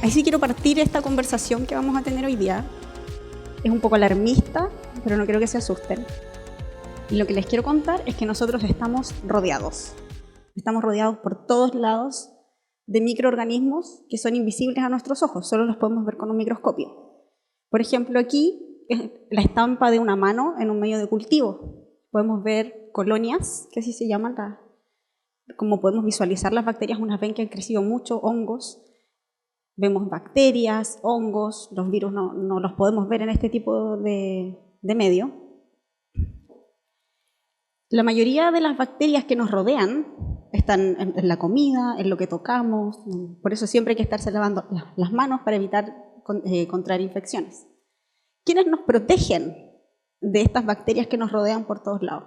Ahí sí quiero partir esta conversación que vamos a tener hoy día. Es un poco alarmista, pero no quiero que se asusten. Y lo que les quiero contar es que nosotros estamos rodeados. Estamos rodeados por todos lados de microorganismos que son invisibles a nuestros ojos, solo los podemos ver con un microscopio. Por ejemplo, aquí es la estampa de una mano en un medio de cultivo. Podemos ver colonias, que así se llaman, como podemos visualizar las bacterias, unas ven que han crecido mucho, hongos. Vemos bacterias, hongos, los virus no los podemos ver en este tipo de medio. La mayoría de las bacterias que nos rodean están en la comida, en lo que tocamos, por eso siempre hay que estarse lavando las manos para evitar contraer infecciones. ¿Quiénes nos protegen de estas bacterias que nos rodean por todos lados?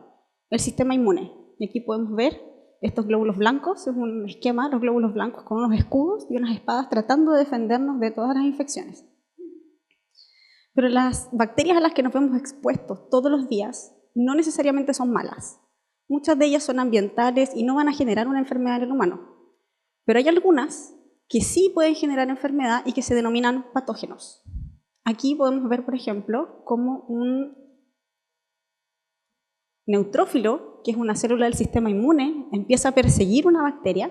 El sistema inmune. Y aquí podemos ver estos glóbulos blancos, es un esquema, los glóbulos blancos con unos escudos y unas espadas tratando de defendernos de todas las infecciones. Pero las bacterias a las que nos vemos expuestos todos los días no necesariamente son malas. Muchas de ellas son ambientales y no van a generar una enfermedad en el humano. Pero hay algunas que sí pueden generar enfermedad y que se denominan patógenos. Aquí podemos ver, por ejemplo, cómo un neutrófilo, que es una célula del sistema inmune, empieza a perseguir una bacteria,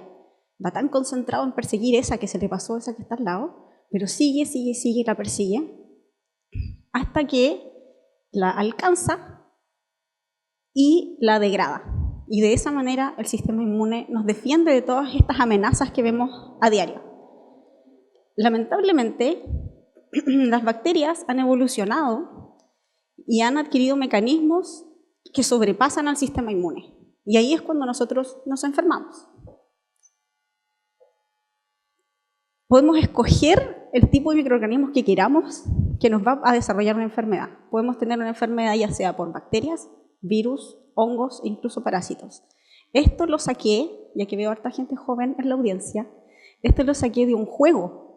va tan concentrado en perseguir esa que se le pasó, esa que está al lado, pero sigue y la persigue, hasta que la alcanza y la degrada. Y de esa manera el sistema inmune nos defiende de todas estas amenazas que vemos a diario. Lamentablemente, las bacterias han evolucionado y han adquirido mecanismos que sobrepasan al sistema inmune. Y ahí es cuando nosotros nos enfermamos. Podemos escoger el tipo de microorganismos que queramos que nos va a desarrollar una enfermedad. Podemos tener una enfermedad ya sea por bacterias, virus, hongos e incluso parásitos. Esto lo saqué, ya que veo a harta gente joven en la audiencia, esto lo saqué de un juego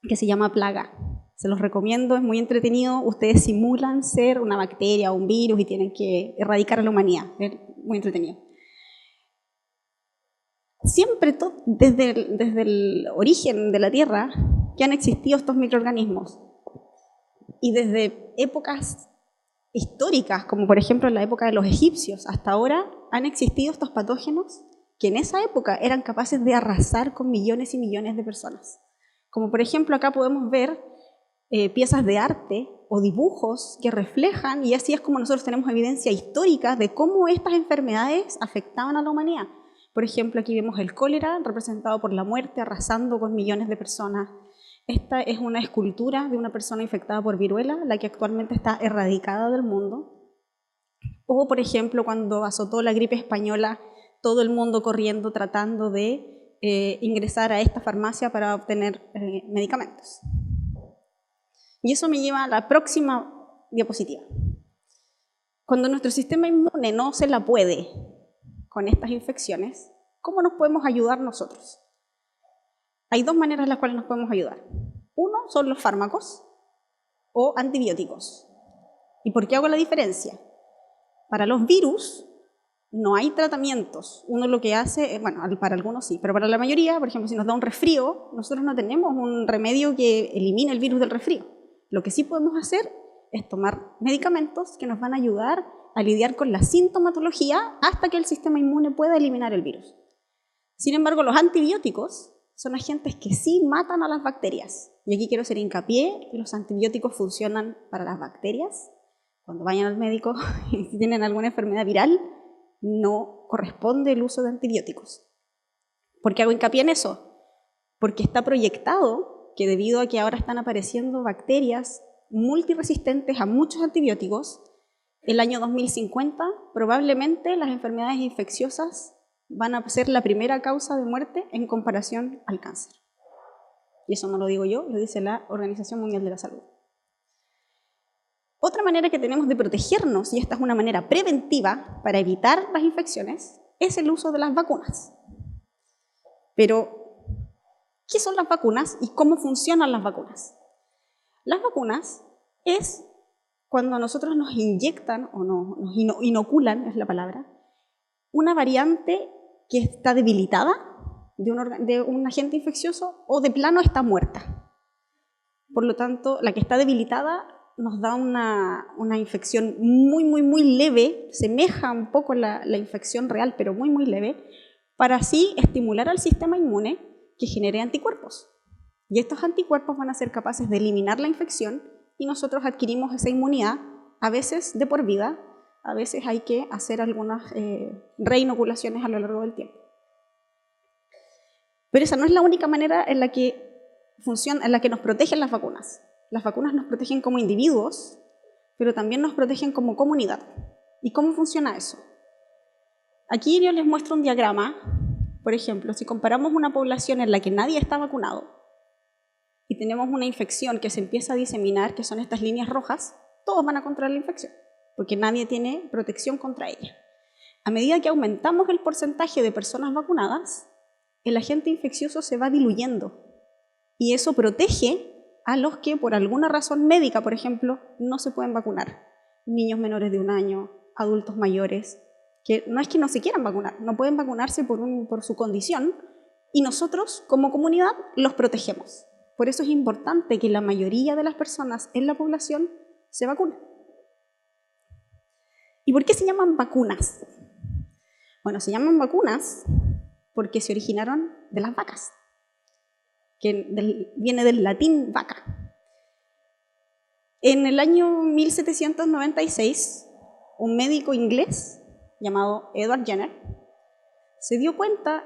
que se llama Plaga. Se los recomiendo, es muy entretenido. Ustedes simulan ser una bacteria o un virus y tienen que erradicar a la humanidad. Es muy entretenido. Siempre, desde el origen de la Tierra, que han existido estos microorganismos. Y desde épocas históricas, como por ejemplo en la época de los egipcios, hasta ahora han existido estos patógenos que en esa época eran capaces de arrasar con millones y millones de personas. Como por ejemplo acá podemos ver piezas de arte o dibujos que reflejan, y así es como nosotros tenemos evidencia histórica de cómo estas enfermedades afectaban a la humanidad. Por ejemplo, aquí vemos el cólera representado por la muerte arrasando con millones de personas. Esta es una escultura de una persona infectada por viruela, la que actualmente está erradicada del mundo. O, por ejemplo, cuando azotó la gripe española, todo el mundo corriendo tratando de ingresar a esta farmacia para obtener medicamentos. Y eso me lleva a la próxima diapositiva. Cuando nuestro sistema inmune no se la puede con estas infecciones, ¿cómo nos podemos ayudar nosotros? Hay dos maneras en las cuales nos podemos ayudar. Uno son los fármacos o antibióticos. ¿Y por qué hago la diferencia? Para los virus no hay tratamientos. Uno lo que hace, bueno, para algunos sí, pero para la mayoría, por ejemplo, si nos da un resfrío, nosotros no tenemos un remedio que elimine el virus del resfrío. Lo que sí podemos hacer es tomar medicamentos que nos van a ayudar a lidiar con la sintomatología hasta que el sistema inmune pueda eliminar el virus. Sin embargo, los antibióticos son agentes que sí matan a las bacterias. Y aquí quiero hacer hincapié que los antibióticos funcionan para las bacterias. Cuando vayan al médico y si tienen alguna enfermedad viral, no corresponde el uso de antibióticos. ¿Por qué hago hincapié en eso? Porque está proyectado que debido a que ahora están apareciendo bacterias multiresistentes a muchos antibióticos, el año 2050 probablemente las enfermedades infecciosas van a ser la primera causa de muerte en comparación al cáncer. Y eso no lo digo yo, lo dice la Organización Mundial de la Salud. Otra manera que tenemos de protegernos, y esta es una manera preventiva para evitar las infecciones, es el uso de las vacunas. Pero, ¿qué son las vacunas y cómo funcionan las vacunas? Las vacunas es cuando a nosotros nos inyectan o nos inoculan, es la palabra, una variante que está debilitada de un agente infeccioso o de plano está muerta. por lo tanto, la que está debilitada nos da una infección muy leve, semeja un poco la infección real, pero muy leve, para así estimular al sistema inmune que genere anticuerpos. Y estos anticuerpos van a ser capaces de eliminar la infección y nosotros adquirimos esa inmunidad, a veces de por vida, a veces hay que hacer algunas reinoculaciones a lo largo del tiempo. Pero esa no es la única manera en la que nos protegen las vacunas. Las vacunas nos protegen como individuos, pero también nos protegen como comunidad. ¿Y cómo funciona eso? Aquí yo les muestro un diagrama. Por ejemplo, si comparamos una población en la que nadie está vacunado y tenemos una infección que se empieza a diseminar, que son estas líneas rojas, todos van a contraer la infección, porque nadie tiene protección contra ella. A medida que aumentamos el porcentaje de personas vacunadas, el agente infeccioso se va diluyendo y eso protege a los que por alguna razón médica, por ejemplo, no se pueden vacunar. Niños menores de 1 año, adultos mayores, que no es que no se quieran vacunar, no pueden vacunarse por su condición y nosotros como comunidad los protegemos. Por eso es importante que la mayoría de las personas en la población se vacunen. ¿Y por qué se llaman vacunas? Bueno, se llaman vacunas porque se originaron de las vacas, que viene del latín vaca. En el año 1796, un médico inglés llamado Edward Jenner se dio cuenta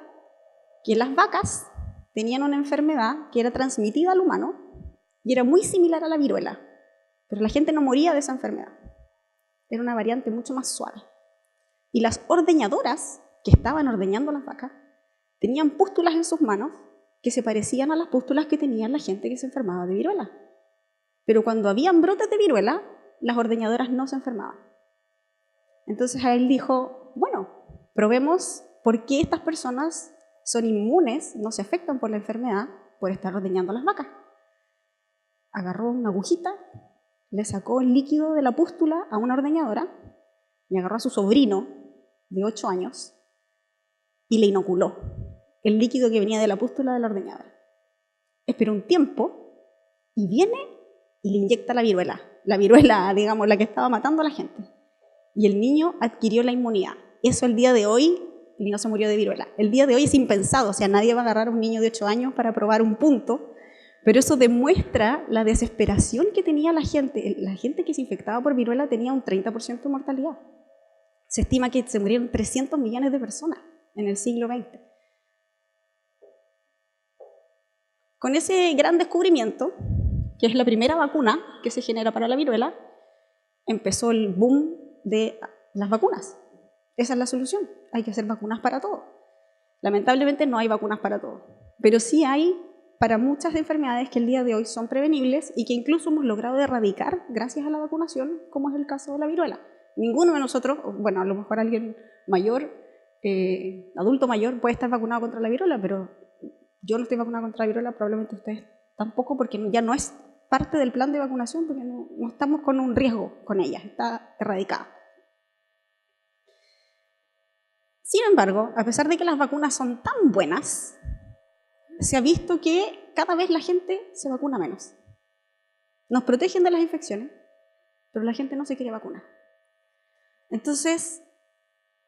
que las vacas tenían una enfermedad que era transmitida al humano y era muy similar a la viruela, pero la gente no moría de esa enfermedad. Era una variante mucho más suave. Y las ordeñadoras que estaban ordeñando las vacas tenían pústulas en sus manos que se parecían a las pústulas que tenían la gente que se enfermaba de viruela. Pero cuando habían brotes de viruela, las ordeñadoras no se enfermaban. Entonces a él dijo, bueno, probemos por qué estas personas son inmunes, no se afectan por la enfermedad por estar ordeñando las vacas. Agarró una agujita, le sacó el líquido de la pústula a una ordeñadora y agarró a su sobrino de 8 años y le inoculó el líquido que venía de la pústula de la ordeñadora. Esperó un tiempo y viene y le inyecta la viruela, digamos, la que estaba matando a la gente. Y el niño adquirió la inmunidad. Eso el día de hoy, y no se murió de viruela. El día de hoy es impensado, o sea, nadie va a agarrar a un niño de 8 años para probar un punto, pero eso demuestra la desesperación que tenía la gente. La gente que se infectaba por viruela tenía un 30% de mortalidad. Se estima que se murieron 300 millones de personas en el siglo XX. Con ese gran descubrimiento, que es la primera vacuna que se genera para la viruela, empezó el boom de las vacunas. Esa es la solución, hay que hacer vacunas para todo. Lamentablemente no hay vacunas para todo, pero sí hay para muchas enfermedades que el día de hoy son prevenibles y que incluso hemos logrado erradicar gracias a la vacunación, como es el caso de la viruela. Ninguno de nosotros, bueno, a lo mejor alguien mayor, adulto mayor, puede estar vacunado contra la viruela, pero yo no estoy vacunada contra la viruela, probablemente ustedes tampoco, porque ya no es parte del plan de vacunación, porque no estamos con un riesgo con ella, está erradicada. Sin embargo, a pesar de que las vacunas son tan buenas, se ha visto que cada vez la gente se vacuna menos. Nos protegen de las infecciones, pero la gente no se quiere vacunar. Entonces,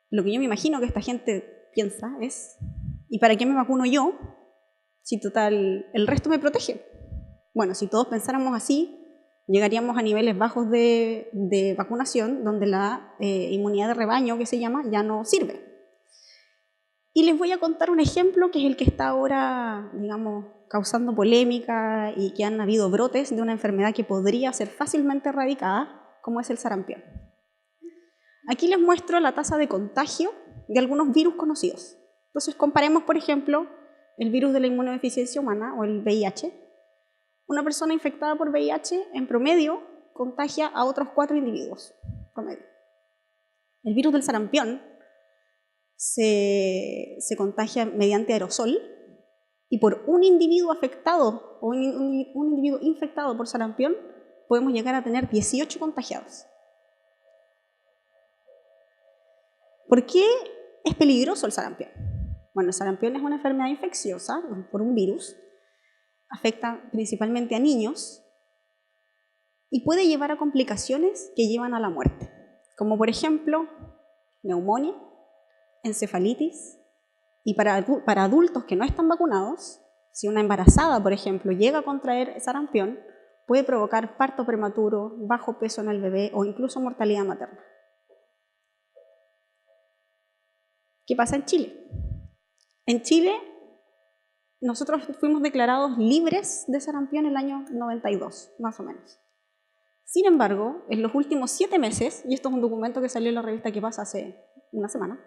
lo que yo me imagino que esta gente piensa es, ¿y para qué me vacuno yo si total el resto me protege? Bueno, si todos pensáramos así, llegaríamos a niveles bajos de vacunación, donde la inmunidad de rebaño, que se llama, ya no sirve. Y les voy a contar un ejemplo que es el que está ahora, digamos, causando polémica y que han habido brotes de una enfermedad que podría ser fácilmente erradicada, como es el sarampión. Aquí les muestro la tasa de contagio de algunos virus conocidos. Entonces comparemos, por ejemplo, el virus de la inmunodeficiencia humana o el VIH. Una persona infectada por VIH en promedio contagia a otros 4 individuos. Promedio. El virus del sarampión se contagia mediante aerosol y por un individuo afectado o un individuo infectado por sarampión podemos llegar a tener 18 contagiados. ¿Por qué es peligroso el sarampión? Bueno, el sarampión es una enfermedad infecciosa por un virus, afecta principalmente a niños y puede llevar a complicaciones que llevan a la muerte, como por ejemplo neumonía, encefalitis, y para adultos que no están vacunados, si una embarazada, por ejemplo, llega a contraer sarampión, puede provocar parto prematuro, bajo peso en el bebé o incluso mortalidad materna. ¿Qué pasa en Chile? En Chile, nosotros fuimos declarados libres de sarampión en el año 92, más o menos. Sin embargo, en los últimos 7 meses, y esto es un documento que salió en la revista ¿Qué pasa? Hace una semana,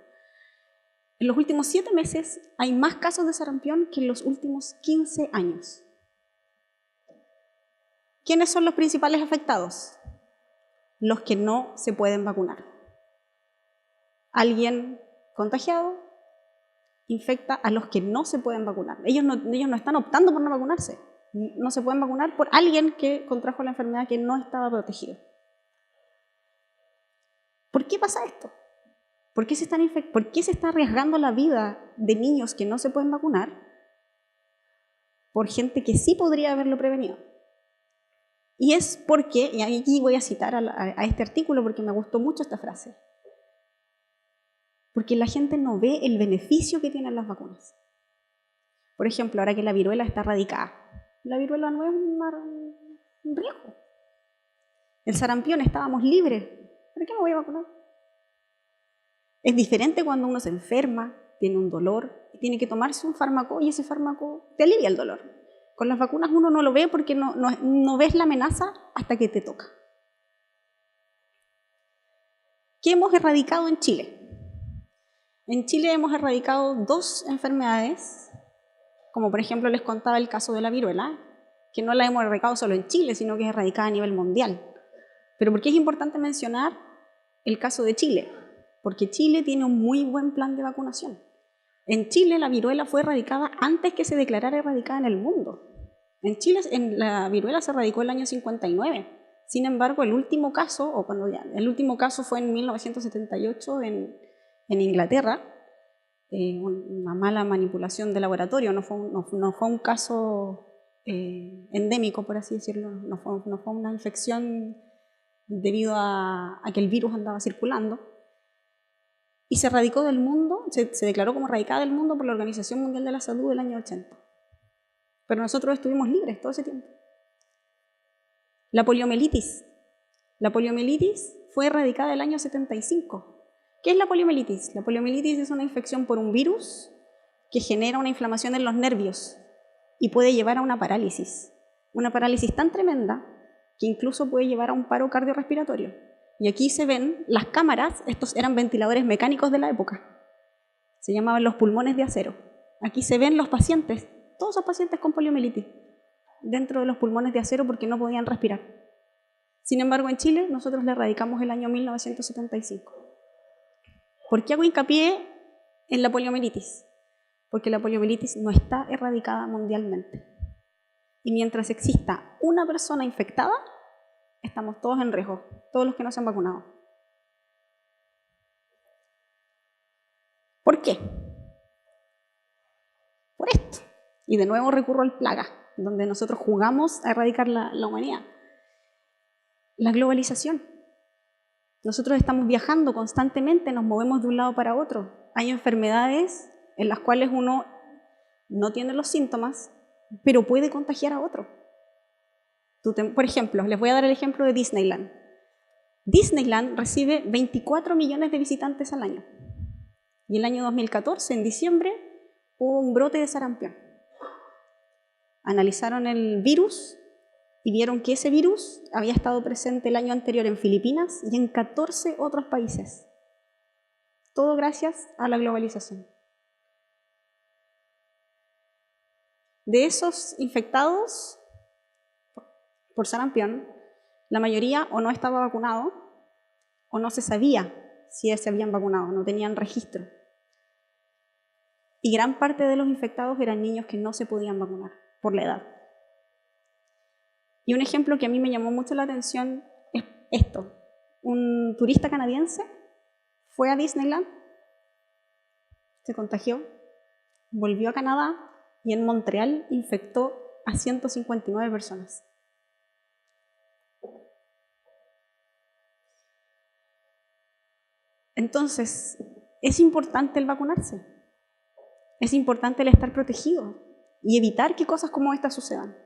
en los últimos 7 meses hay más casos de sarampión que en los últimos 15 años. ¿Quiénes son los principales afectados? Los que no se pueden vacunar. Alguien contagiado infecta a los que no se pueden vacunar. Ellos no están optando por no vacunarse. No se pueden vacunar por alguien que contrajo la enfermedad que no estaba protegido. ¿Por qué pasa esto? ¿Por qué se está arriesgando la vida de niños que no se pueden vacunar por gente que sí podría haberlo prevenido? Y es porque, y aquí voy a citar a este artículo porque me gustó mucho esta frase, porque la gente no ve el beneficio que tienen las vacunas. Por ejemplo, ahora que la viruela está erradicada, la viruela no es un riesgo. El sarampión, estábamos libres. ¿Para qué me voy a vacunar? Es diferente cuando uno se enferma, tiene un dolor, y tiene que tomarse un fármaco y ese fármaco te alivia el dolor. Con las vacunas uno no lo ve porque no ves la amenaza hasta que te toca. ¿Qué hemos erradicado en Chile? En Chile hemos erradicado 2 enfermedades, como por ejemplo les contaba el caso de la viruela, que no la hemos erradicado solo en Chile, sino que es erradicada a nivel mundial. ¿Pero por qué es importante mencionar el caso de Chile? Porque Chile tiene un muy buen plan de vacunación. En Chile la viruela fue erradicada antes que se declarara erradicada en el mundo. En Chile la viruela se erradicó en el año 59. Sin embargo, el último caso fue en 1978 en Inglaterra, una mala manipulación de laboratorio, no fue un caso endémico, por así decirlo, no fue una infección debido a que el virus andaba circulando, y se erradicó del mundo, se declaró como erradicada del mundo por la Organización Mundial de la Salud del año 80. Pero nosotros estuvimos libres todo ese tiempo. La poliomielitis. La poliomielitis fue erradicada el año 75. ¿Qué es la poliomielitis? La poliomielitis es una infección por un virus que genera una inflamación en los nervios y puede llevar a una parálisis tan tremenda que incluso puede llevar a un paro cardiorrespiratorio. Y aquí se ven las cámaras, estos eran ventiladores mecánicos de la época, se llamaban los pulmones de acero. Aquí se ven los pacientes, todos los pacientes con poliomielitis, dentro de los pulmones de acero porque no podían respirar. Sin embargo, en Chile nosotros la erradicamos el año 1975. ¿Por qué hago hincapié en la poliomielitis? Porque la poliomielitis no está erradicada mundialmente. Y mientras exista una persona infectada, estamos todos en riesgo, todos los que no se han vacunado. ¿Por qué? Por esto. Y de nuevo recurro al plaga, donde nosotros jugamos a erradicar la humanidad. La globalización. Nosotros estamos viajando constantemente, nos movemos de un lado para otro. Hay enfermedades en las cuales uno no tiene los síntomas, pero puede contagiar a otro. Por ejemplo, les voy a dar el ejemplo de Disneyland. Disneyland recibe 24 millones de visitantes al año. Y el año 2014, en diciembre, hubo un brote de sarampión. Analizaron el virus y vieron que ese virus había estado presente el año anterior en Filipinas y en 14 otros países. Todo gracias a la globalización. De esos infectados por sarampión, la mayoría o no estaba vacunado o no se sabía si se habían vacunado, no tenían registro. Y gran parte de los infectados eran niños que no se podían vacunar por la edad. Y un ejemplo que a mí me llamó mucho la atención es esto. Un turista canadiense fue a Disneyland, se contagió, volvió a Canadá y en Montreal infectó a 159 personas. Entonces, es importante el vacunarse. Es importante el estar protegido y evitar que cosas como estas sucedan.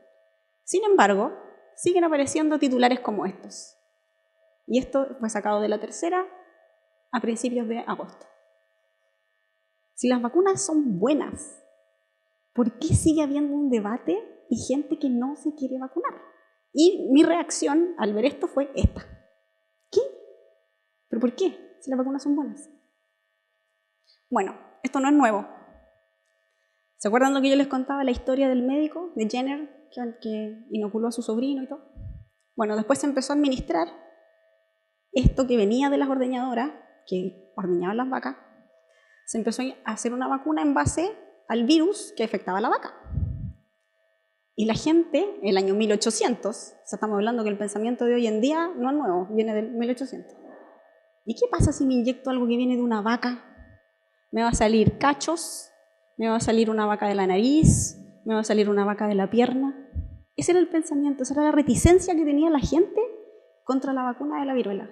Sin embargo, siguen apareciendo titulares como estos. Y esto fue sacado de La Tercera a principios de agosto. Si las vacunas son buenas, ¿por qué sigue habiendo un debate y gente que no se quiere vacunar? Y mi reacción al ver esto fue esta. ¿Qué? ¿Pero por qué? Si las vacunas son buenas. Bueno, esto no es nuevo. ¿Se acuerdan lo que yo les contaba, la historia del médico, de Jenner, que inoculó a su sobrino y todo? Bueno, después se empezó a administrar esto que venía de las ordeñadoras, que ordeñaban las vacas, se empezó a hacer una vacuna en base al virus que afectaba a la vaca. Y la gente, el año 1800, o sea, estamos hablando que el pensamiento de hoy en día no es nuevo, viene del 1800. ¿Y qué pasa si me inyecto algo que viene de una vaca? Me va a salir cachos, me va a salir una vaca de la nariz, me va a salir una vaca de la pierna. Ese era el pensamiento, esa era la reticencia que tenía la gente contra la vacuna de la viruela.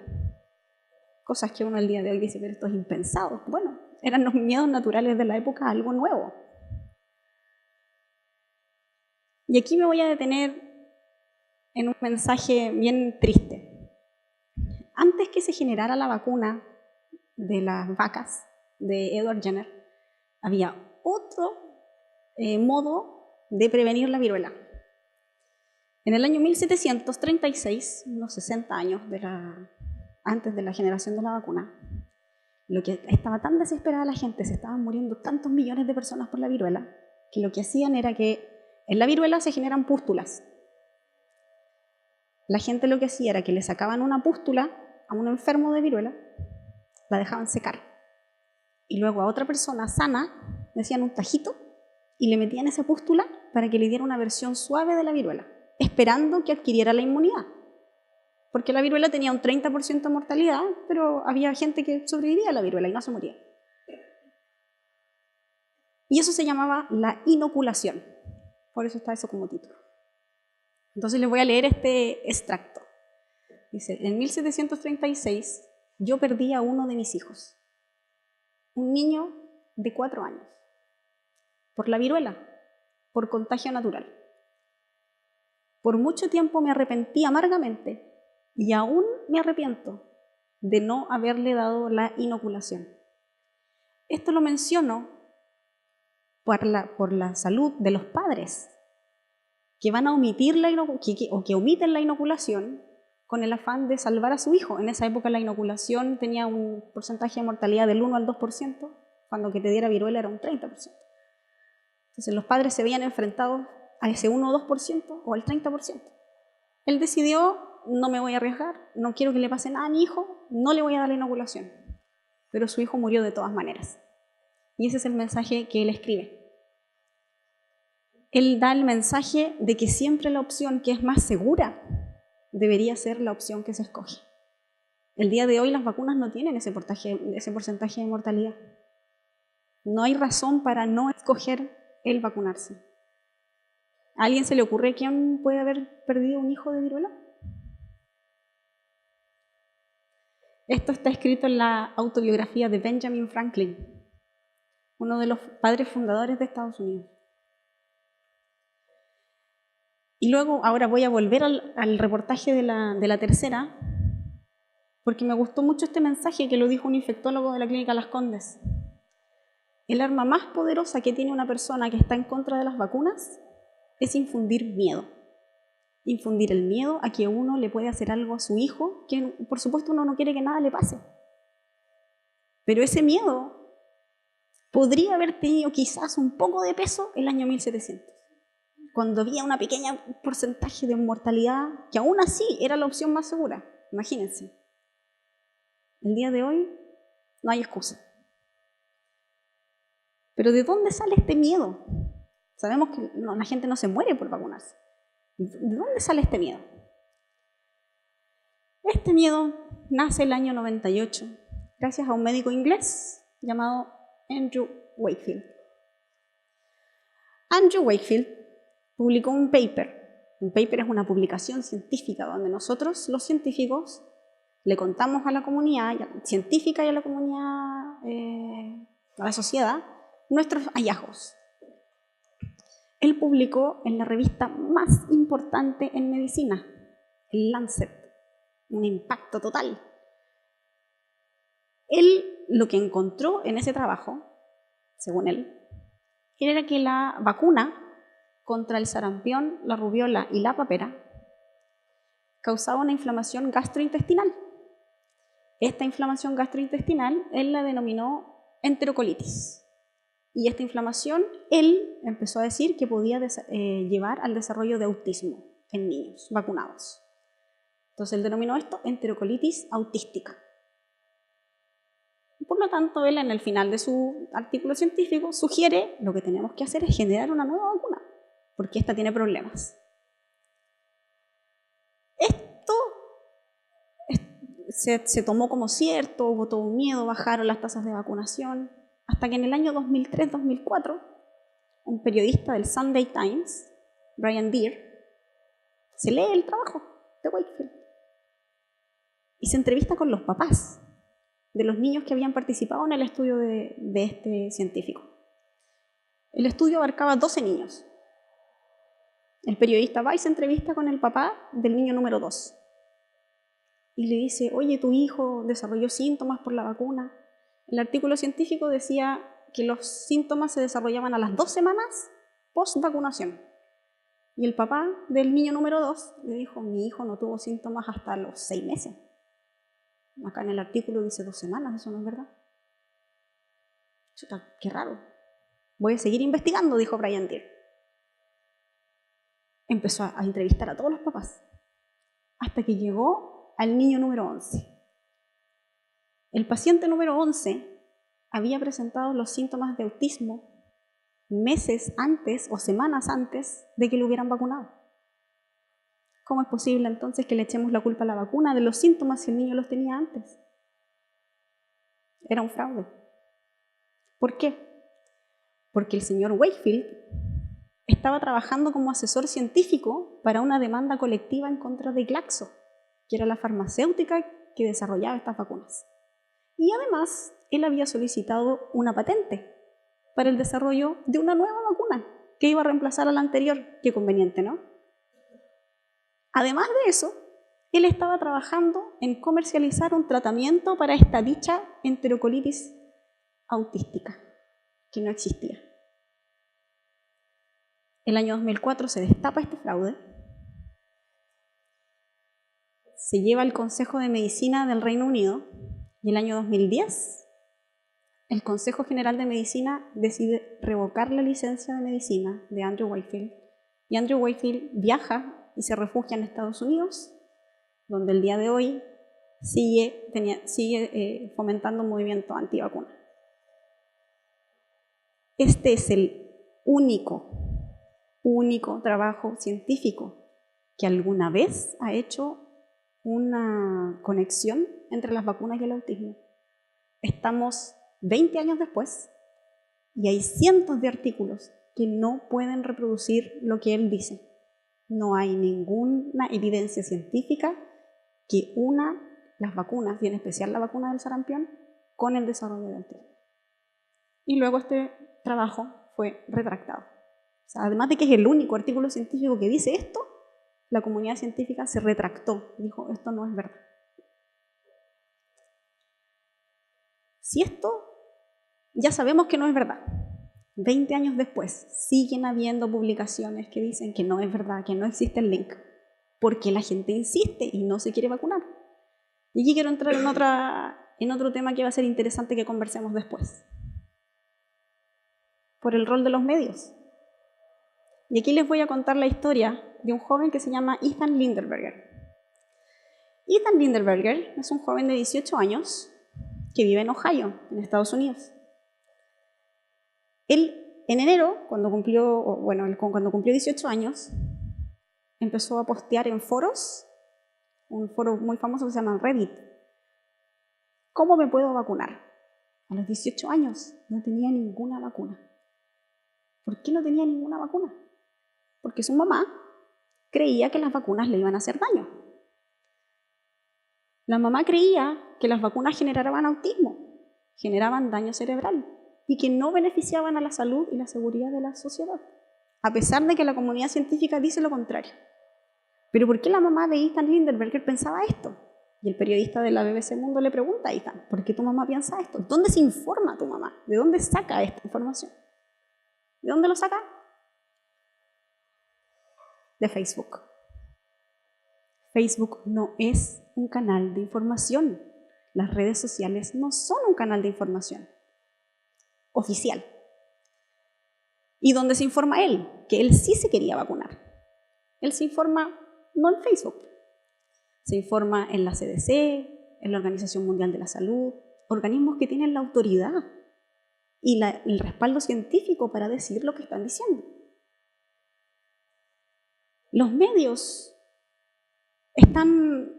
Cosas que uno al día de hoy dice, pero esto es impensado. Bueno, eran los miedos naturales de la época, algo nuevo. Y aquí me voy a detener en un mensaje bien triste. Antes que se generara la vacuna de las vacas de Edward Jenner, había otro modo de prevenir la viruela. En el año 1736, unos 60 años antes de la generación de la vacuna, lo que estaba tan desesperada la gente, se estaban muriendo tantos millones de personas por la viruela, que lo que hacían era que en la viruela se generan pústulas. La gente lo que hacía era que le sacaban una pústula a un enfermo de viruela, la dejaban secar, y luego a otra persona sana le hacían un tajito y le metían esa pústula para que le diera una versión suave de la viruela, esperando que adquiriera la inmunidad. Porque la viruela tenía un 30% de mortalidad, pero había gente que sobrevivía a la viruela y no se moría. Y eso se llamaba la inoculación. Por eso está eso como título. Entonces les voy a leer este extracto. Dice, en 1736 yo perdí a uno de mis hijos, un niño de 4 años, por la viruela, por contagio natural. Por mucho tiempo me arrepentí amargamente y aún me arrepiento de no haberle dado la inoculación. Esto lo menciono por la salud de los padres que van a omitir o que omiten la inoculación con el afán de salvar a su hijo. En esa época la inoculación tenía un porcentaje de mortalidad del 1 al 2%, cuando que te diera viruela era un 30%. Entonces los padres se veían enfrentados a ese 1 o 2% o al 30%. Él decidió, no me voy a arriesgar, no quiero que le pase nada a mi hijo, no le voy a dar la inoculación. Pero su hijo murió de todas maneras. Y ese es el mensaje que él escribe. Él da el mensaje de que siempre la opción que es más segura debería ser la opción que se escoge. El día de hoy las vacunas no tienen ese porcentaje de mortalidad. No hay razón para no escoger el vacunarse. ¿A alguien se le ocurre quién puede haber perdido un hijo de viruela? Esto está escrito en la autobiografía de Benjamin Franklin, uno de los padres fundadores de Estados Unidos. Y luego, ahora voy a volver al reportaje de la Tercera, porque me gustó mucho este mensaje que lo dijo un infectólogo de la Clínica Las Condes. El arma más poderosa que tiene una persona que está en contra de las vacunas es infundir miedo. Infundir el miedo a que uno le puede hacer algo a su hijo, que por supuesto uno no quiere que nada le pase. Pero ese miedo podría haber tenido quizás un poco de peso en el año 1700, cuando había una pequeña porcentaje de mortalidad, que aún así era la opción más segura. Imagínense. El día de hoy no hay excusa. Pero ¿de dónde sale este miedo? Sabemos que la gente no se muere por vacunarse. ¿De dónde sale este miedo? Este miedo nace el año 98, gracias a un médico inglés llamado Andrew Wakefield. Andrew Wakefield publicó un paper. Un paper es una publicación científica donde nosotros, los científicos, Le contamos a la comunidad científica y a la comunidad, a la sociedad, nuestros hallazgos. Él publicó en la revista más importante en medicina, el Lancet, un impacto total. Él lo que encontró en ese trabajo, según él, era que la vacuna contra el sarampión, la rubiola y la papera causaba una inflamación gastrointestinal. Esta inflamación gastrointestinal él la denominó enterocolitis. Y esta inflamación él empezó a decir que podía llevar al desarrollo de autismo en niños vacunados. Entonces él denominó esto enterocolitis autística. Por lo tanto, él en el final de su artículo científico sugiere lo que tenemos que hacer es generar una nueva vacuna, porque esta tiene problemas. Esto se tomó como cierto, hubo todo un miedo, bajaron las tasas de vacunación, hasta que en el año 2003-2004, un periodista del Sunday Times, Brian Deer, se lee el trabajo de Wakefield y se entrevista con los papás de los niños que habían participado en el estudio de este científico. El estudio abarcaba 12 niños. El periodista va y se entrevista con el papá del niño número 2 y le dice, oye, tu hijo desarrolló síntomas por la vacuna. El artículo científico decía que los síntomas se desarrollaban a las 2 semanas post-vacunación. Y el papá del niño número 2 le dijo, mi hijo no tuvo síntomas hasta los 6 meses. Acá en el artículo dice 2 semanas, eso no es verdad. Chuta, qué raro. Voy a seguir investigando, dijo Brian Deer. Empezó a entrevistar a todos los papás, hasta que llegó al niño número 11. El paciente número 11 había presentado los síntomas de autismo meses antes o semanas antes de que lo hubieran vacunado. ¿Cómo es posible entonces que le echemos la culpa a la vacuna de los síntomas si el niño los tenía antes? Era un fraude. ¿Por qué? Porque el señor Wakefield estaba trabajando como asesor científico para una demanda colectiva en contra de Glaxo, que era la farmacéutica que desarrollaba estas vacunas. Y además, él había solicitado una patente para el desarrollo de una nueva vacuna que iba a reemplazar a la anterior. Qué conveniente, ¿no? Además de eso, él estaba trabajando en comercializar un tratamiento para esta dicha enterocolitis autística, que no existía. El año 2004 se destapa este fraude, se lleva al Consejo de Medicina del Reino Unido y el año 2010 el Consejo General de Medicina decide revocar la licencia de medicina de Andrew Wakefield y Andrew Wakefield viaja y se refugia en Estados Unidos, donde el día de hoy sigue fomentando un movimiento antivacuna. Este es el único trabajo científico que alguna vez ha hecho una conexión entre las vacunas y el autismo. Estamos 20 años después y hay cientos de artículos que no pueden reproducir lo que él dice. No hay ninguna evidencia científica que una las vacunas, y en especial la vacuna del sarampión, con el desarrollo del autismo. Y luego este trabajo fue retractado. O sea, además de que es el único artículo científico que dice esto, la comunidad científica se retractó, dijo, esto no es verdad. Si esto ya sabemos que no es verdad, 20 años después siguen habiendo publicaciones que dicen que no es verdad, que no existe el link, porque la gente insiste y no se quiere vacunar. Y aquí quiero entrar en otro tema que va a ser interesante que conversemos después, por el rol de los medios. Y aquí les voy a contar la historia de un joven que se llama Ethan Lindenberger. Ethan Lindenberger es un joven de 18 años que vive en Ohio, en Estados Unidos. Él, en enero, cuando cumplió 18 años, empezó a postear en foros, un foro muy famoso que se llama Reddit. ¿Cómo me puedo vacunar? A los 18 años no tenía ninguna vacuna. ¿Por qué no tenía ninguna vacuna? Porque su mamá creía que las vacunas le iban a hacer daño. La mamá creía que las vacunas generaban autismo, generaban daño cerebral y que no beneficiaban a la salud y la seguridad de la sociedad, a pesar de que la comunidad científica dice lo contrario. ¿Pero por qué la mamá de Ethan Lindenberger pensaba esto? Y el periodista de la BBC Mundo le pregunta a Ethan, ¿por qué tu mamá piensa esto? ¿Dónde se informa tu mamá? ¿De dónde saca esta información? ¿De dónde lo saca? De Facebook. Facebook no es un canal de información. Las redes sociales no son un canal de información oficial. ¿Y dónde se informa él? Que él sí se quería vacunar. Él se informa no en Facebook. Se informa en la CDC, en la Organización Mundial de la Salud, organismos que tienen la autoridad y el respaldo científico para decir lo que están diciendo. Los medios están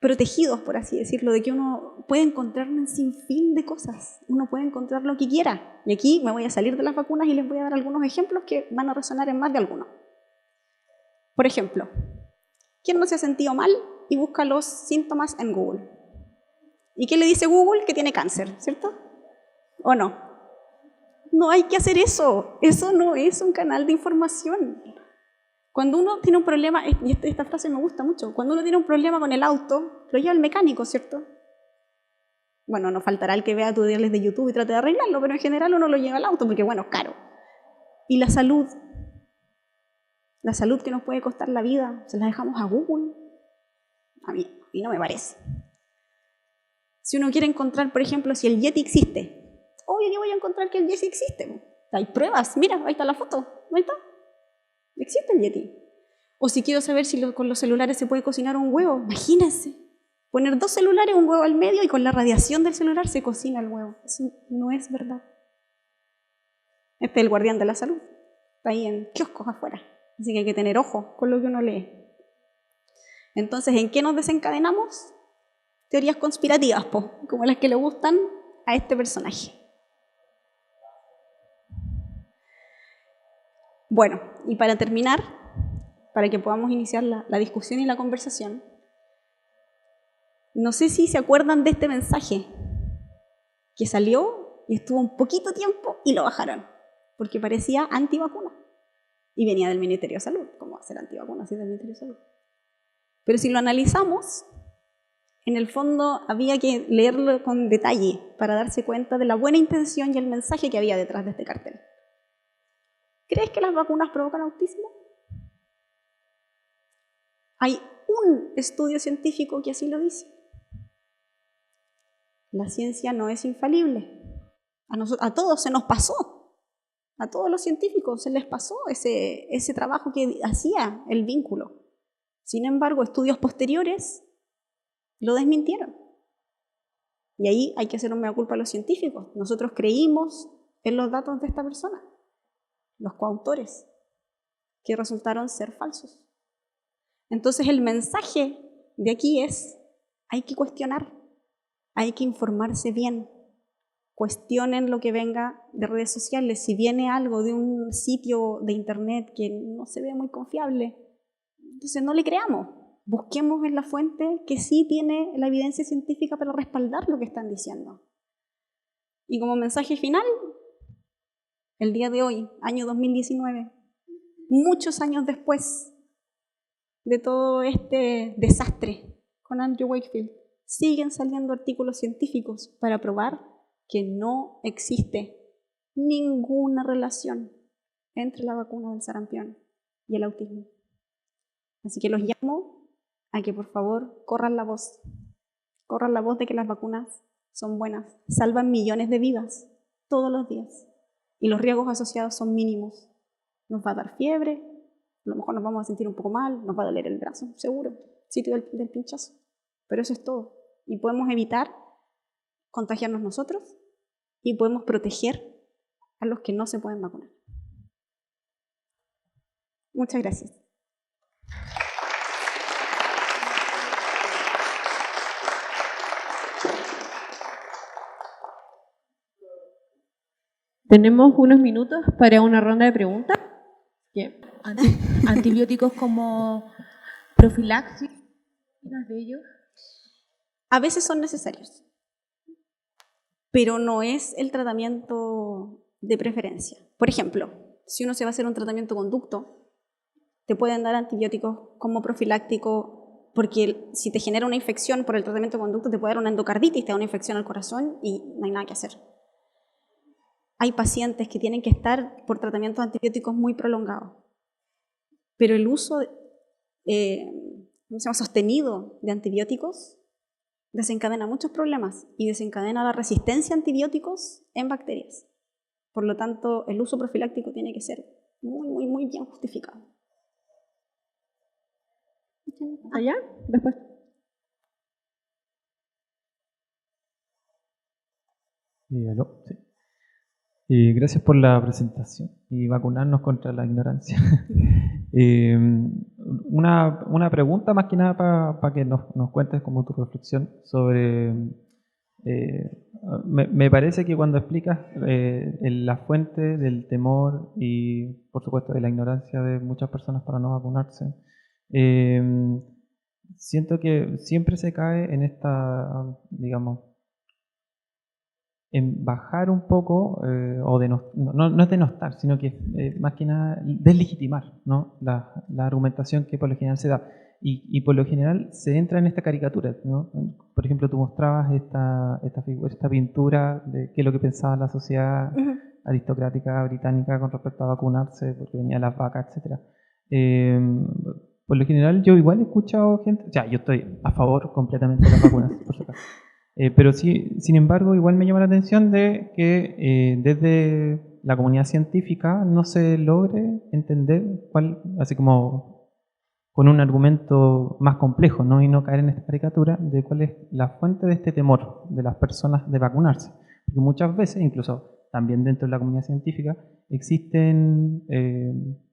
protegidos, por así decirlo, de que uno puede encontrar un sinfín de cosas, uno puede encontrar lo que quiera. Y aquí me voy a salir de las vacunas y les voy a dar algunos ejemplos que van a resonar en más de alguno. Por ejemplo, ¿quién no se ha sentido mal y busca los síntomas en Google? ¿Y qué le dice Google? Que tiene cáncer, ¿cierto? ¿O no? No hay que hacer eso. Eso no es un canal de información. Cuando uno tiene un problema, y esta frase me gusta mucho, cuando uno tiene un problema con el auto, lo lleva al mecánico, ¿cierto? Bueno, no faltará el que vea tutoriales de YouTube y trate de arreglarlo, pero en general uno lo lleva al auto porque, bueno, es caro. Y la salud que nos puede costar la vida, ¿se la dejamos a Google? A mí no me parece. Si uno quiere encontrar, por ejemplo, si el Yeti existe, obvio que voy a encontrar que el Yeti existe. Hay pruebas, mira, ahí está la foto, ahí está. Existe el Yeti. O si quiero saber si con los celulares se puede cocinar un huevo, imagínense. Poner 2 celulares, un huevo al medio y con la radiación del celular se cocina el huevo. Eso no es verdad. Este es el guardián de la salud. Está ahí en kioscos afuera. Así que hay que tener ojo con lo que uno lee. Entonces, ¿en qué nos desencadenamos? Teorías conspirativas, como las que le gustan a este personaje. Bueno, y para terminar, para que podamos iniciar la discusión y la conversación, no sé si se acuerdan de este mensaje que salió y estuvo un poquito tiempo y lo bajaron, porque parecía antivacuna. Y venía del Ministerio de Salud. ¿Cómo va a ser antivacuna si es del Ministerio de Salud? Pero si lo analizamos, en el fondo había que leerlo con detalle para darse cuenta de la buena intención y el mensaje que había detrás de este cartel. ¿Crees que las vacunas provocan autismo? Hay un estudio científico que así lo dice. La ciencia no es infalible. A todos se nos pasó. A todos los científicos se les pasó ese trabajo que hacía el vínculo. Sin embargo, estudios posteriores lo desmintieron. Y ahí hay que hacer un mea culpa a los científicos. Nosotros creímos en los datos de esta persona, los coautores, que resultaron ser falsos. Entonces el mensaje de aquí es, hay que cuestionar, hay que informarse bien. Cuestionen lo que venga de redes sociales. Si viene algo de un sitio de internet que no se ve muy confiable, entonces no le creamos. Busquemos en la fuente que sí tiene la evidencia científica para respaldar lo que están diciendo. Y como mensaje final, el día de hoy, año 2019, muchos años después de todo este desastre con Andrew Wakefield, siguen saliendo artículos científicos para probar que no existe ninguna relación entre la vacuna del sarampión y el autismo. Así que los llamo a que por favor corran la voz de que las vacunas son buenas, salvan millones de vidas todos los días y los riesgos asociados son mínimos. Nos va a dar fiebre, a lo mejor nos vamos a sentir un poco mal, nos va a doler el brazo, seguro, sitio del pinchazo, pero eso es todo. Y podemos evitar contagiarnos nosotros y podemos proteger a los que no se pueden vacunar. Muchas gracias. Tenemos unos minutos para una ronda de preguntas. Antibióticos como profilaxis, ¿unos de ellos? A veces son necesarios, pero no es el tratamiento de preferencia. Por ejemplo, si uno se va a hacer un tratamiento conducto, te pueden dar antibióticos como profiláctico, porque si te genera una infección por el tratamiento conducto, te puede dar una endocarditis, te da una infección al corazón y no hay nada que hacer. Hay pacientes que tienen que estar por tratamientos antibióticos muy prolongados, pero el uso sostenido de antibióticos desencadena muchos problemas y desencadena la resistencia a antibióticos en bacterias. Por lo tanto, el uso profiláctico tiene que ser muy bien justificado. ¿Allá? Después. ¿Aló? Sí. Gracias por la presentación y vacunarnos contra la ignorancia. Una pregunta más que nada para que nos cuentes como tu reflexión sobre... me parece que cuando explicas la fuente del temor y, por supuesto, de la ignorancia de muchas personas para no vacunarse, siento que siempre se cae en esta, digamos, en bajar un poco, o no es denostar, sino que más que nada deslegitimar, ¿no? la argumentación que por lo general se da. Y por lo general se entra en esta caricatura, ¿no? Por ejemplo, tú mostrabas esta pintura de qué es lo que pensaba la sociedad aristocrática británica con respecto a vacunarse, porque venían las vacas, etc. Por lo general yo igual he escuchado gente, o sea, yo estoy a favor completamente de las vacunas, por supuesto. Pero sí, sin embargo, igual me llama la atención de que desde la comunidad científica no se logre entender cuál, así como con un argumento más complejo, ¿no? Y no caer en esta caricatura de cuál es la fuente de este temor de las personas de vacunarse. Porque muchas veces, incluso también dentro de la comunidad científica, existen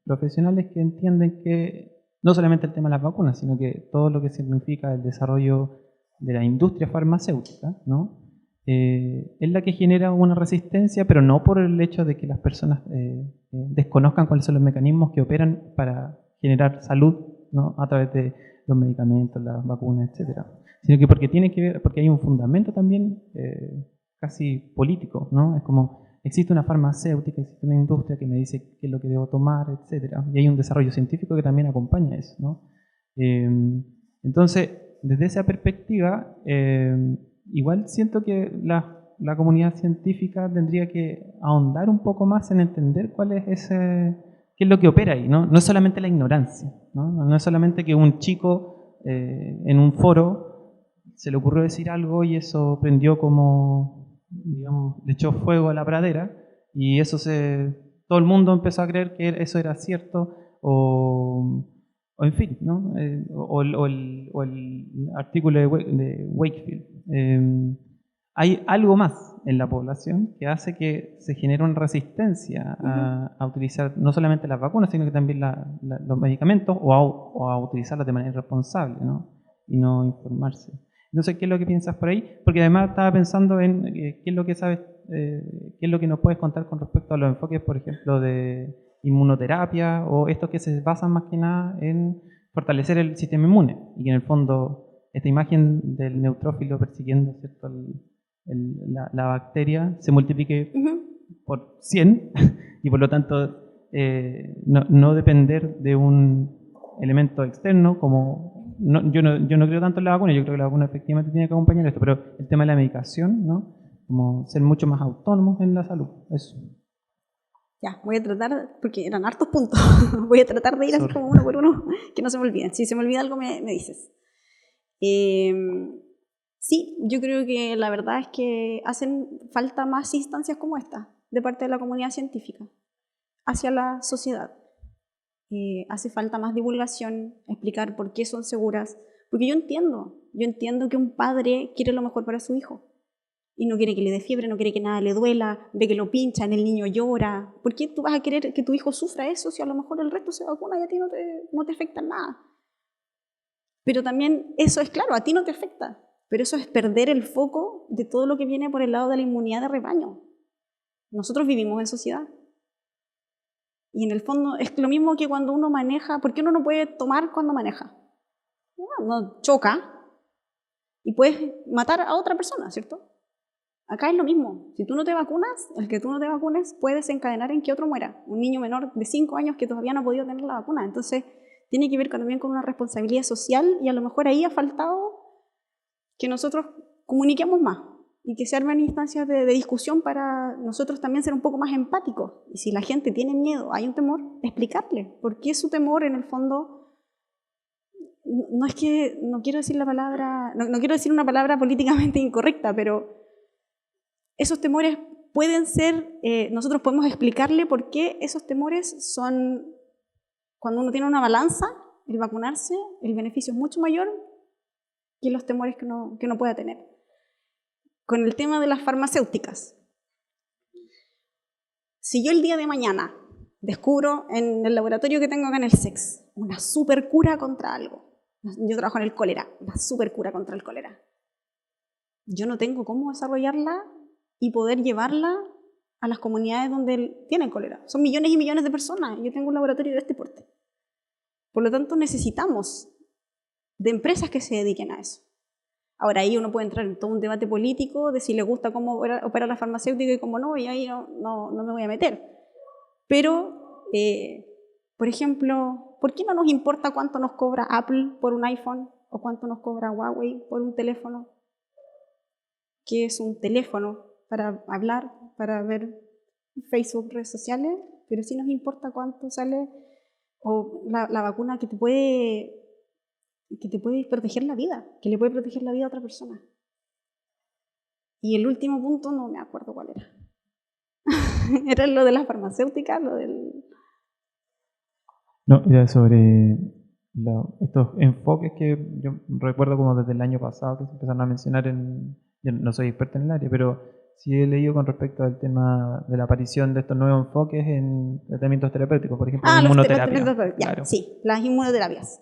profesionales que entienden que no solamente el tema de las vacunas, sino que todo lo que significa el desarrollo de la industria farmacéutica, ¿no? Es la que genera una resistencia, pero no por el hecho de que las personas desconozcan cuáles son los mecanismos que operan para generar salud, ¿no? A través de los medicamentos, las vacunas, etcétera, sino que porque tiene que ver, porque hay un fundamento también casi político, ¿no? Es como existe una farmacéutica, existe una industria que me dice qué es lo que debo tomar, etcétera, y hay un desarrollo científico que también acompaña eso, ¿no? Entonces, desde esa perspectiva, igual siento que la comunidad científica tendría que ahondar un poco más en entender cuál es qué es lo que opera ahí, ¿no? No es solamente la ignorancia, ¿no? No es solamente que un chico en un foro se le ocurrió decir algo y eso prendió como, digamos, le echó fuego a la pradera y todo el mundo empezó a creer que eso era cierto o en fin, ¿no? O el artículo de Wakefield. Hay algo más en la población que hace que se genere una resistencia a utilizar no solamente las vacunas, sino que también los medicamentos o a utilizarlas de manera irresponsable, ¿no? Y no informarse. Entonces, ¿qué es lo que piensas por ahí? Porque además estaba pensando en qué es lo que sabes, qué es lo que nos puedes contar con respecto a los enfoques, por ejemplo, de inmunoterapia o estos que se basan más que nada en fortalecer el sistema inmune y que en el fondo esta imagen del neutrófilo persiguiendo, ¿cierto?, la bacteria se multiplique por 100 y por lo tanto no depender de un elemento externo como... yo no creo tanto en la vacuna, yo creo que la vacuna efectivamente tiene que acompañar esto, pero el tema de la medicación, ¿no? Como ser mucho más autónomos en la salud, eso. Ya, voy a tratar, porque eran hartos puntos, voy a tratar de ir así como uno por uno, que no se me olviden. Si se me olvida algo me dices. Sí, yo creo que la verdad es que hacen falta más instancias como esta, de parte de la comunidad científica, hacia la sociedad. Hace falta más divulgación, explicar por qué son seguras, porque yo entiendo que un padre quiere lo mejor para su hijo, y no quiere que le dé fiebre, no quiere que nada le duela, ve que lo pinchan, el niño llora. ¿Por qué tú vas a querer que tu hijo sufra eso si a lo mejor el resto se vacuna y a ti no te afecta nada? Pero también eso es claro, a ti no te afecta, pero eso es perder el foco de todo lo que viene por el lado de la inmunidad de rebaño. Nosotros vivimos en sociedad. Y en el fondo es lo mismo que cuando uno maneja. ¿Por qué uno no puede tomar cuando maneja? No choca, y puedes matar a otra persona, ¿cierto? Acá es lo mismo. Si tú no te vacunas, el que tú no te vacunes puede desencadenar en que otro muera. Un niño menor de 5 años que todavía no ha podido tener la vacuna. Entonces, tiene que ver también con una responsabilidad social y a lo mejor ahí ha faltado que nosotros comuniquemos más y que se armen instancias de discusión para nosotros también ser un poco más empáticos. Y si la gente tiene miedo, hay un temor, explicarle por qué su temor en el fondo no es que, no quiero decir la palabra, no quiero decir una palabra políticamente incorrecta, pero esos temores pueden ser, nosotros podemos explicarle por qué esos temores son, cuando uno tiene una balanza, el vacunarse, el beneficio es mucho mayor que los temores que uno pueda tener. Con el tema de las farmacéuticas. Si yo el día de mañana descubro en el laboratorio que tengo acá en el SEX una super cura contra algo, yo trabajo en el cólera, una super cura contra el cólera, yo no tengo cómo desarrollarla y poder llevarla a las comunidades donde tienen cólera. Son millones y millones de personas, yo tengo un laboratorio de este porte. Por lo tanto, necesitamos de empresas que se dediquen a eso. Ahora, ahí uno puede entrar en todo un debate político de si le gusta cómo opera la farmacéutica y cómo no, y ahí no me voy a meter. Pero, por ejemplo, ¿por qué no nos importa cuánto nos cobra Apple por un iPhone o cuánto nos cobra Huawei por un teléfono? Que es un teléfono para hablar, para ver Facebook, redes sociales, pero sí nos importa cuánto sale o la vacuna que te puede proteger la vida, que le puede proteger la vida a otra persona. Y el último punto, no me acuerdo cuál era. Era lo de las farmacéuticas, lo del... No, era sobre estos enfoques que yo recuerdo como desde el año pasado que se empezaron a mencionar yo no soy experto en el área, pero sí he leído con respecto al tema de la aparición de estos nuevos enfoques en tratamientos terapéuticos, por ejemplo, la inmunoterapia. Claro. Sí, las inmunoterapias.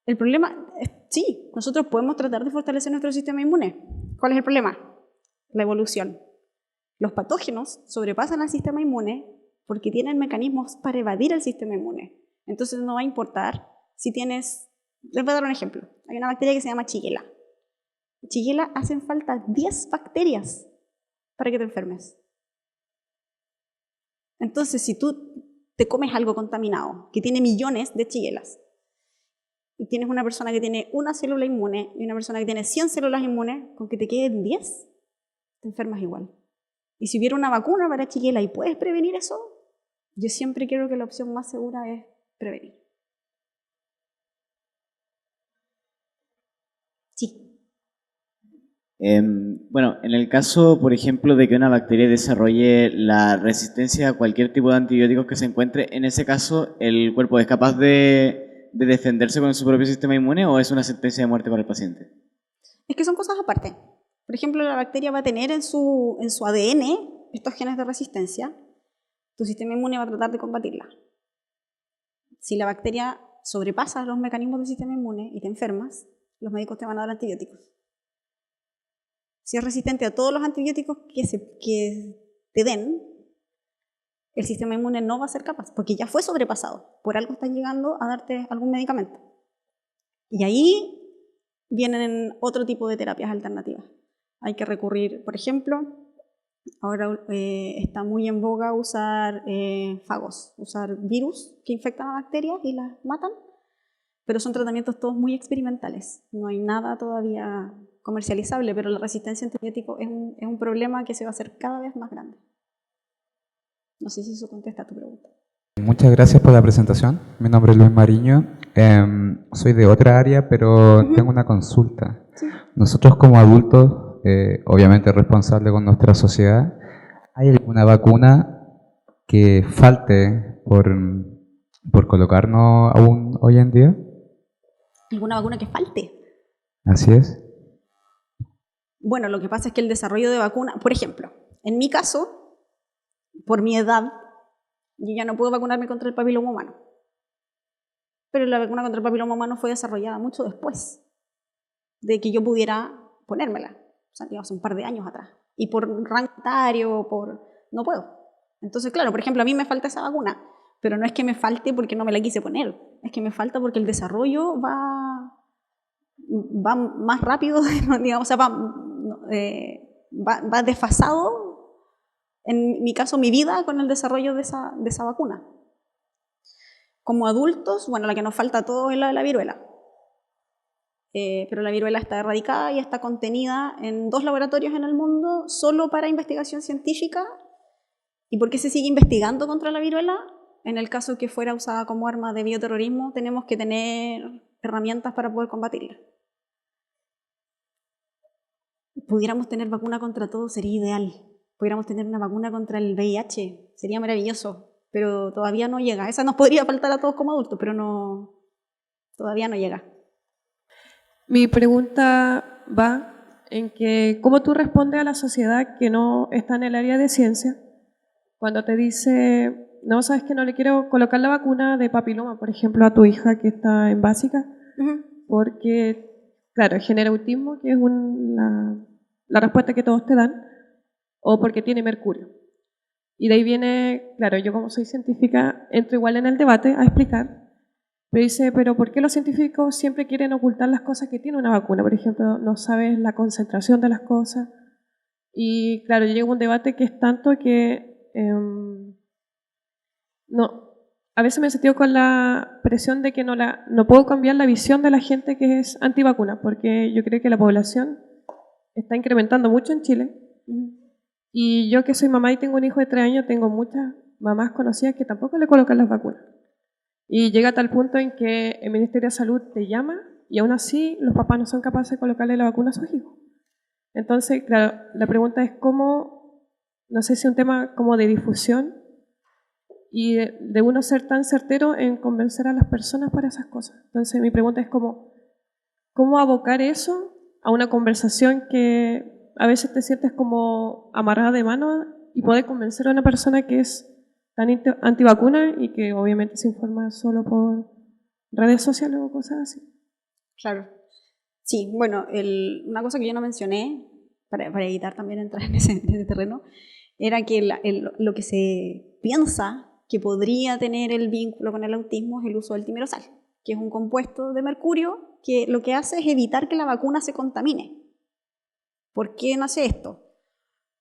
El problema, sí, nosotros podemos tratar de fortalecer nuestro sistema inmune. ¿Cuál es el problema? La evolución. Los patógenos sobrepasan al sistema inmune porque tienen mecanismos para evadir el sistema inmune. Entonces no va a importar si tienes... Les voy a dar un ejemplo. Hay una bacteria que se llama Shigella. Shigella hacen falta 10 bacterias para que te enfermes. Entonces, si tú te comes algo contaminado que tiene millones de Shigелlas, y tienes una persona que tiene una célula inmune y una persona que tiene 100 células inmunes, con que te queden 10, te enfermas igual. Y si hubiera una vacuna para Shigella y puedes prevenir eso, yo siempre creo que la opción más segura es prevenir. Sí. Bueno, en el caso, por ejemplo, de que una bacteria desarrolle la resistencia a cualquier tipo de antibióticos que se encuentre, en ese caso, ¿el cuerpo es capaz de defenderse con su propio sistema inmune o es una sentencia de muerte para el paciente? Es que son cosas aparte. Por ejemplo, la bacteria va a tener en su ADN estos genes de resistencia. Tu sistema inmune va a tratar de combatirla. Si la bacteria sobrepasa los mecanismos del sistema inmune y te enfermas, los médicos te van a dar antibióticos. Si es resistente a todos los antibióticos que te den, el sistema inmune no va a ser capaz, porque ya fue sobrepasado. Por algo están llegando a darte algún medicamento. Y ahí vienen otro tipo de terapias alternativas. Hay que recurrir, por ejemplo, ahora está muy en boga usar fagos, usar virus que infectan a bacterias y las matan, pero son tratamientos todos muy experimentales. No hay nada todavía comercializable, pero la resistencia a antibióticos es un problema que se va a hacer cada vez más grande. No sé si eso contesta a tu pregunta. Muchas gracias por la presentación. Mi nombre es Luis Mariño. Soy de otra área, pero tengo una consulta. Sí. Nosotros como adultos, obviamente responsables con nuestra sociedad, ¿hay alguna vacuna que falte por colocarnos aún hoy en día? ¿Alguna vacuna que falte? Así es. Bueno, lo que pasa es que el desarrollo de vacunas, por ejemplo, en mi caso, por mi edad, yo ya no puedo vacunarme contra el papiloma humano. Pero la vacuna contra el papiloma humano fue desarrollada mucho después de que yo pudiera ponérmela. O sea, digamos, un par de años atrás. Y por rango etario, no puedo. Entonces, claro, por ejemplo, a mí me falta esa vacuna, pero no es que me falte porque no me la quise poner. Es que me falta porque el desarrollo va va más rápido, digamos, o sea, va desfasado, en mi caso, mi vida con el desarrollo de esa vacuna. Como adultos, bueno, la que nos falta a todos es la de la viruela. Pero la viruela está erradicada y está contenida en 2 laboratorios en el mundo solo para investigación científica. ¿Y por qué se sigue investigando contra la viruela? En el caso que fuera usada como arma de bioterrorismo, tenemos que tener herramientas para poder combatirla. Pudiéramos tener vacuna contra todo, sería ideal. Pudiéramos tener una vacuna contra el VIH, sería maravilloso, pero todavía no llega. Esa nos podría faltar a todos como adultos, pero todavía no llega. Mi pregunta va en que, ¿cómo tú respondes a la sociedad que no está en el área de ciencia cuando te dice, no, sabes que no le quiero colocar la vacuna de papiloma, por ejemplo, a tu hija que está en básica, porque, claro, genera autismo, que es la respuesta que todos te dan, o porque tiene mercurio? Y de ahí viene, claro, yo como soy científica, entro igual en el debate a explicar. Me dice, pero ¿por qué los científicos siempre quieren ocultar las cosas que tiene una vacuna? Por ejemplo, no sabes la concentración de las cosas. Y claro, llega un debate que es tanto que a veces me he sentido con la presión de que no puedo cambiar la visión de la gente que es antivacuna, porque yo creo que la población está incrementando mucho en Chile. Y yo que soy mamá y tengo un hijo de 3 años, tengo muchas mamás conocidas que tampoco le colocan las vacunas. Y llega a tal punto en que el Ministerio de Salud te llama y aún así los papás no son capaces de colocarle la vacuna a sus hijos. Entonces, claro, la pregunta es cómo, no sé si un tema como de difusión y de uno ser tan certero en convencer a las personas para esas cosas. Entonces, mi pregunta es cómo abocar eso a una conversación que a veces te sientes como amarrada de mano y poder convencer a una persona que es tan antivacuna y que obviamente se informa solo por redes sociales o cosas así. Claro. Sí, bueno, una cosa que yo no mencioné, para evitar también entrar en ese terreno, era que lo que se piensa que podría tener el vínculo con el autismo es el uso del timerosal, que es un compuesto de mercurio que lo que hace es evitar que la vacuna se contamine. ¿Por qué nace esto?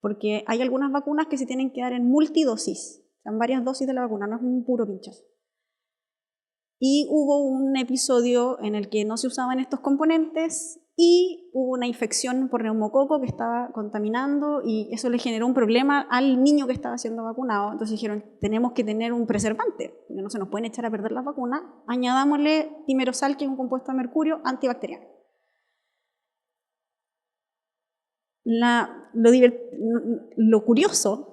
Porque hay algunas vacunas que se tienen que dar en multidosis, en varias dosis de la vacuna, no es un puro pinchazo. Y hubo un episodio en el que no se usaban estos componentes y hubo una infección por neumococo que estaba contaminando y eso le generó un problema al niño que estaba siendo vacunado. Entonces dijeron, tenemos que tener un preservante, porque no se nos pueden echar a perder las vacunas, añadámosle timerosal, que es un compuesto de mercurio antibacteriano. Lo curioso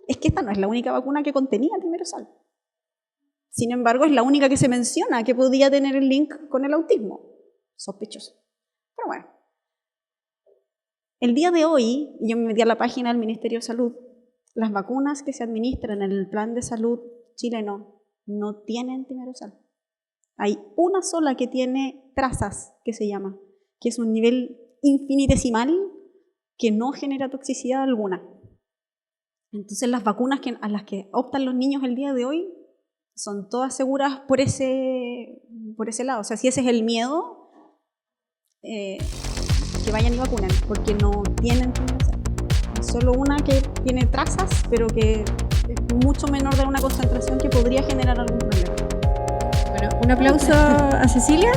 es que esta no es la única vacuna que contenía timerosal. Sin embargo, es la única que se menciona que podía tener el link con el autismo. Sospechoso. Pero bueno. El día de hoy, yo me metí a la página del Ministerio de Salud, las vacunas que se administran en el plan de salud chileno no tienen timerosal. Hay una sola que tiene trazas, que se llama, que es un nivel infinitesimal que no genera toxicidad alguna. Entonces las vacunas a las que optan los niños el día de hoy son todas seguras por ese lado. O sea, si ese es el miedo, que vayan y vacunen, porque no tienen timerosal. Es solo una que tiene trazas, pero que es mucho menor de una concentración que podría generar algún problema. Bueno, un aplauso a Cecilia.